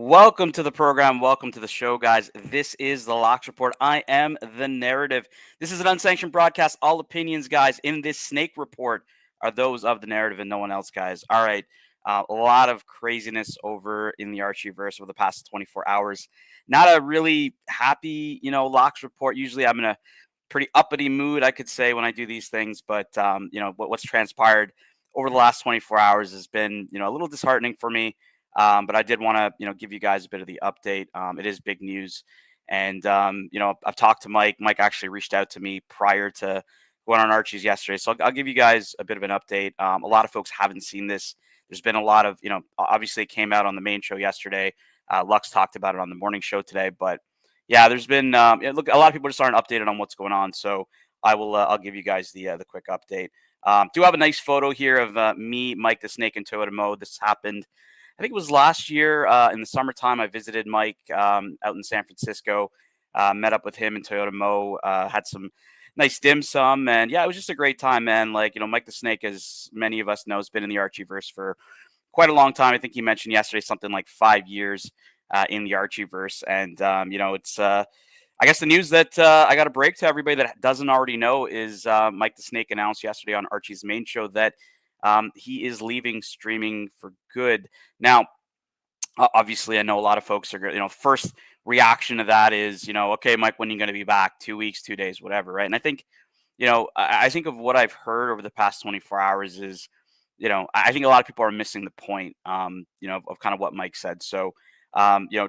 Welcome to the program. Welcome to the show, guys. This is the Locks Report. I am the narrative. This is an unsanctioned broadcast. All opinions, guys, in this snake report are those of the narrative and no one else, guys. All right. A lot of craziness over in the Archieverse over the past 24 hours. Not a really happy, Locks Report. Usually I'm in a pretty uppity mood, I could say, when I do these things. But, what's transpired over the last 24 hours has been, a little disheartening for me. But I did want to, give you guys a bit of the update. It is big news, and I've talked to Mike. Mike actually reached out to me prior to going on Archie's yesterday, so I'll give you guys a bit of an update. A lot of folks haven't seen this. There's been a lot of, obviously it came out on the main show yesterday. Lux talked about it on the morning show today, but yeah, there's been look, a lot of people just aren't updated on what's going on. So I'll give you guys the quick update. Do have a nice photo here of me, Mike the Snake, and Toyota Mo. This happened, I think it was last year in the summertime. I visited Mike out in San Francisco, met up with him and Toyota Mo, had some nice dim sum, and yeah, it was just a great time, man. Like, Mike the Snake, as many of us know, has been in the Archieverse for quite a long time. I think he mentioned yesterday something like 5 years in the Archieverse, and it's. I guess the news that I got to break to everybody that doesn't already know is Mike the Snake announced yesterday on Archie's main show that he is leaving streaming for good. Now, obviously, I know a lot of folks are, first reaction to that is, okay, Mike, when are you going to be back? 2 weeks, 2 days, whatever, right? And I think, I think of what I've heard over the past 24 hours is, I think a lot of people are missing the point, of kind of what Mike said. So,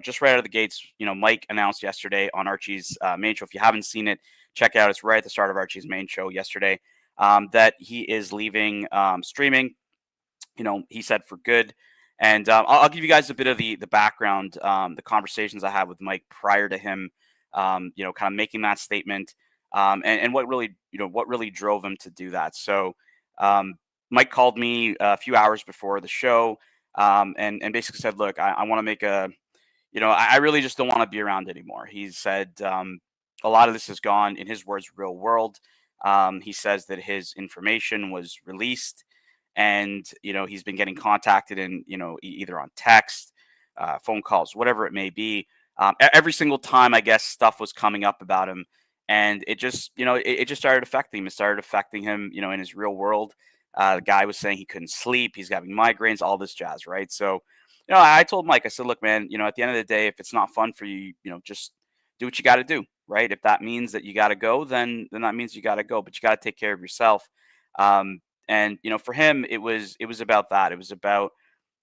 just right out of the gates, Mike announced yesterday on Archie's main show. If you haven't seen it, check it out. It's right at the start of Archie's main show yesterday, that he is leaving streaming. He said for good. And I'll give you guys a bit of the background, the conversations I had with Mike prior to him, kind of making that statement, and what really drove him to do that. So um, Mike called me a few hours before the show, and basically said, "Look, I want to make a, I really just don't want to be around anymore." He said a lot of this has gone, in his words, real world. He says that his information was released, and he's been getting contacted, and either on text, phone calls, whatever it may be, every single time, I guess, stuff was coming up about him, and it just it just started affecting him. It started affecting him, in his real world. The guy was saying he couldn't sleep, he's having migraines, all this jazz, right? So I told Mike, I said, look, man, at the end of the day, if it's not fun for you, just do what you got to do, right? If that means that you got to go, then that means you got to go, but you got to take care of yourself. And for him, it was about that. It was about,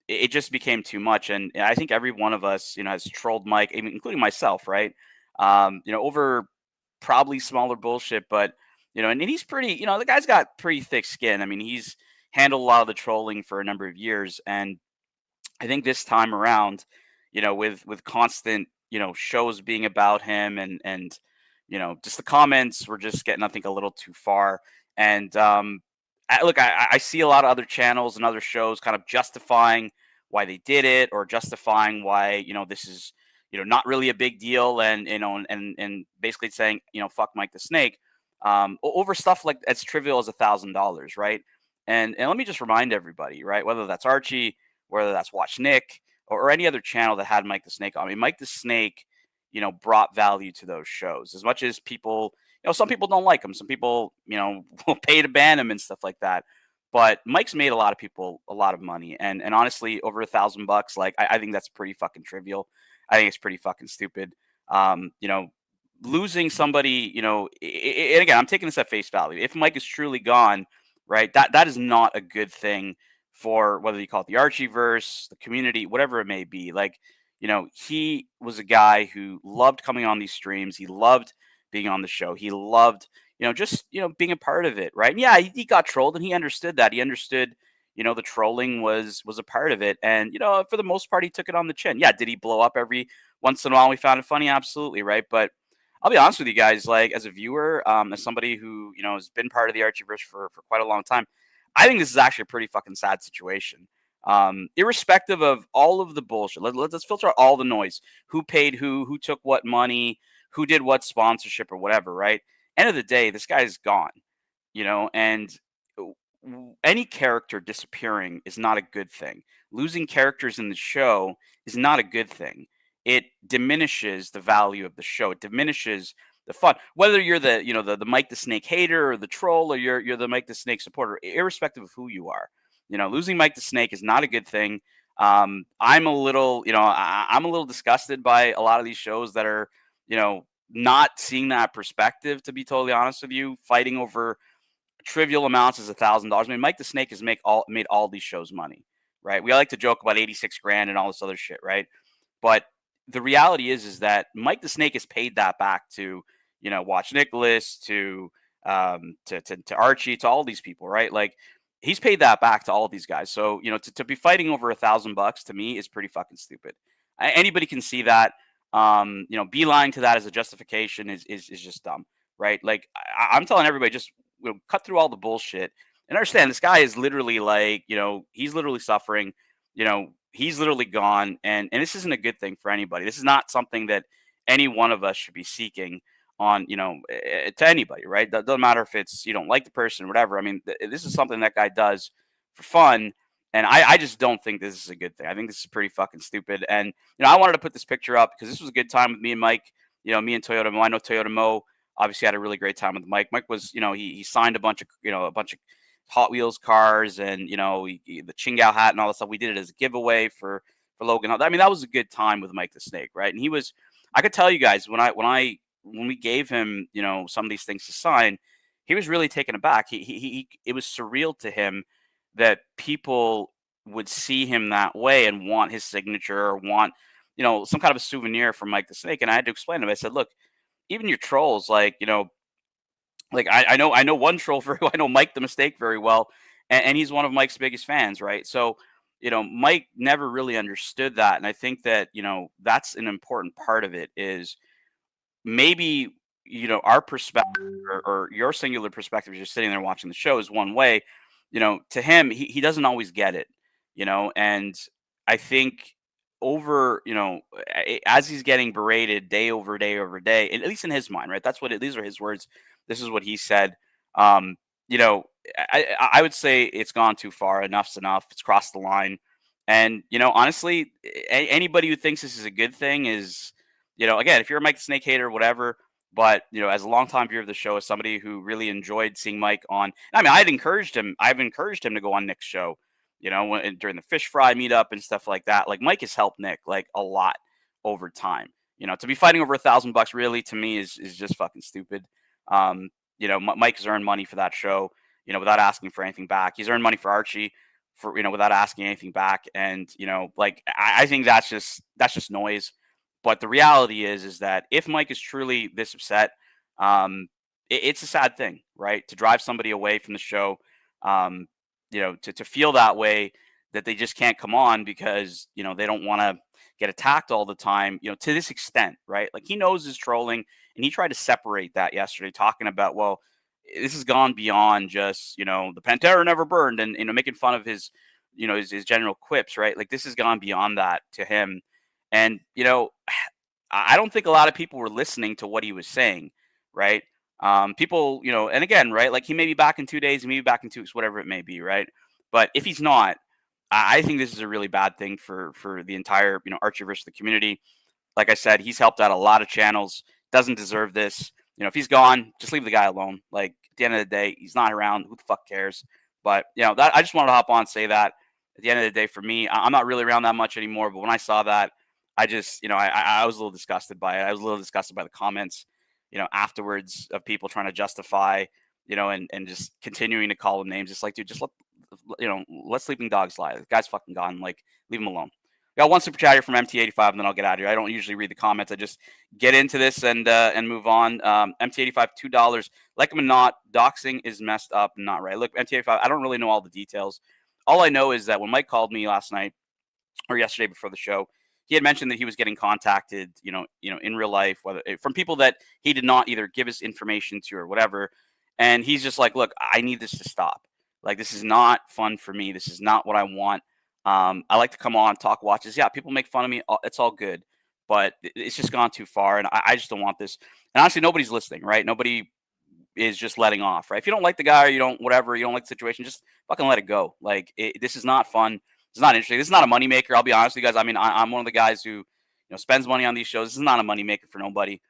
it just became too much, and I think every one of us, has trolled Mike, even including myself, right? Over probably smaller bullshit, but and he's pretty, the guy's got pretty thick skin. I mean, he's handled a lot of the trolling for a number of years, and I think this time around, with constant, shows being about him, and just the comments were just getting, I think, a little too far. And look, I see a lot of other channels and other shows kind of justifying why they did it, or justifying why this is not really a big deal, and and basically saying fuck Mike the Snake, over stuff like as trivial as $1,000, right? And let me just remind everybody, right, whether that's Archie, whether that's Watch Nick, or any other channel that had Mike the Snake on. I mean, Mike the Snake, brought value to those shows. As much as people, some people don't like him, some people, will pay to ban him and stuff like that. But Mike's made a lot of people a lot of money, and honestly, over $1,000, like I think that's pretty fucking trivial. I think it's pretty fucking stupid. Losing somebody, and again, I'm taking this at face value. If Mike is truly gone, right, that is not a good thing for, whether you call it the Archieverse, the community, whatever it may be. Like, he was a guy who loved coming on these streams. He loved being on the show. He loved, just, being a part of it, right? And yeah, he got trolled, and he understood that. He understood, the trolling was a part of it. And, for the most part, he took it on the chin. Yeah, did he blow up every once in a while? We found it funny, absolutely, right? But I'll be honest with you guys, like, as a viewer, as somebody who, has been part of the Archieverse for quite a long time, I think this is actually a pretty fucking sad situation. Irrespective of all of the bullshit, let's filter out all the noise. Who paid who took what money, who did what sponsorship or whatever, right? End of the day, this guy's gone, and any character disappearing is not a good thing. Losing characters in the show is not a good thing. It diminishes the value of the show. It diminishes the fun. Whether you're the Mike the Snake hater or the troll, or you're the Mike the Snake supporter, irrespective of who you are. Losing Mike the Snake is not a good thing. I'm a little, I'm a little disgusted by a lot of these shows that are, not seeing that perspective. To be totally honest with you, fighting over trivial amounts as $1,000. I mean, Mike the Snake has made all these shows money, right? We like to joke about 86 grand and all this other shit, right? But the reality is that Mike the Snake has paid that back to, Watch Nicholas, to Archie, to all these people, right? Like, he's paid that back to all these guys. So, to be fighting over $1,000 to me is pretty fucking stupid. Anybody can see that. Beeline to that as a justification is just dumb, right? Like, I'm telling everybody, just cut through all the bullshit and understand this guy is literally like, he's literally suffering, he's literally gone. And this isn't a good thing for anybody. This is not something that any one of us should be seeking on, to anybody, right? That doesn't matter if it's, you don't like the person or whatever. I mean, this is something that guy does for fun. And I just don't think this is a good thing. I think this is pretty fucking stupid. And, I wanted to put this picture up because this was a good time with me and Mike, me and Toyota Mo. I know Toyota Mo obviously had a really great time with Mike. Mike was, he signed a bunch of Hot Wheels cars and, the Chingao hat and all that stuff. We did it as a giveaway for Logan. I mean, that was a good time with Mike the Snake, right? And I could tell you guys when we gave him, some of these things to sign, he was really taken aback. It was surreal to him that people would see him that way and want his signature or want, some kind of a souvenir from Mike the Snake. And I had to explain to him. I said, look, even your trolls, like, like I know one troll very well. I know Mike the Mistake very well, and he's one of Mike's biggest fans, right? So, Mike never really understood that, and I think that that's an important part of it. Is maybe our perspective or your singular perspective, just sitting there watching the show, is one way. To him, he doesn't always get it, and I think over, as he's getting berated day over day over day, at least in his mind, right? These are his words. This is what he said. Um, you know, I would say it's gone too far. Enough's enough. It's crossed the line. And, honestly, anybody who thinks this is a good thing is, again, if you're a Mike the Snake hater, whatever, but, as a longtime viewer of the show, as somebody who really enjoyed seeing Mike on, I mean, I've encouraged him to go on Nick's show, during the fish fry meetup and stuff like that. Like, Mike has helped Nick like a lot over time. To be fighting over $1,000 really to me is just fucking stupid. Mike has earned money for that show, without asking for anything back. He's earned money for Archie for, without asking anything back. And, like, I think that's just noise. But the reality is that if Mike is truly this upset, it's a sad thing, right? To drive somebody away from the show, to feel that way, that they just can't come on because, they don't want to get attacked all the time, to this extent, right? Like, he knows his trolling, and he tried to separate that yesterday, talking about, well, this has gone beyond just, the Pantera never burned, and, making fun of his, his general quips, right? Like, this has gone beyond that to him. And, I don't think a lot of people were listening to what he was saying, right? People, and again, right? Like, he may be back in 2 days, he may be back in 2 weeks, whatever it may be, right? But if he's not, I think this is a really bad thing for the entire, Archieverse, the community. Like I said, he's helped out a lot of channels. Doesn't deserve this. If he's gone, just leave the guy alone. Like, at the end of the day, he's not around. Who the fuck cares? But that I just wanted to hop on and say that. At the end of the day, for me, I'm not really around that much anymore. But when I saw that, I just, I was a little disgusted by it. I was a little disgusted by the comments, afterwards, of people trying to justify, and just continuing to call him names. It's like, dude, just let sleeping dogs lie. The guy's fucking gone. Like, leave him alone. Got one super chat here from MT85, and then I'll get out of here. I don't usually read the comments. I just get into this and move on. MT85, $2. Like him or not, doxing is messed up and not right. Look, MT85, I don't really know all the details. All I know is that when Mike called me last night or yesterday before the show, he had mentioned that he was getting contacted, in real life, whether from people that he did not either give his information to or whatever. And he's just like, look, I need this to stop. Like, this is not fun for me. This is not what I want. I like to come on, talk watches. Yeah, people make fun of me. It's all good, but it's just gone too far, and I just don't want this. And honestly, nobody's listening, right? Nobody, is just letting off, right? If you don't like the guy or you don't whatever, you don't like the situation, just fucking let it go. Like this is not fun. It's not interesting. This is not a moneymaker. I'll be honest with you guys. I mean, I'm one of the guys who spends money on these shows. This is not a moneymaker for nobody.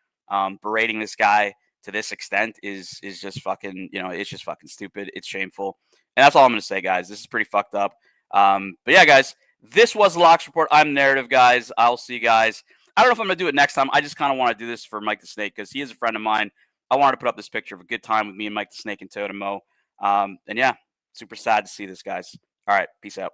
Berating this guy to this extent is just fucking it's just fucking stupid. It's shameful, and that's all I'm gonna say, guys. This is pretty fucked up. But yeah, guys, this was the Locks Report. I'm Narrative, guys. I'll see you guys. I don't know if I'm gonna do it next time. I just kind of want to do this for Mike the Snake because he is a friend of mine. I wanted to put up this picture of a good time with me and Mike the Snake and Toad and Mo. And yeah, super sad to see this, guys. All right, peace out.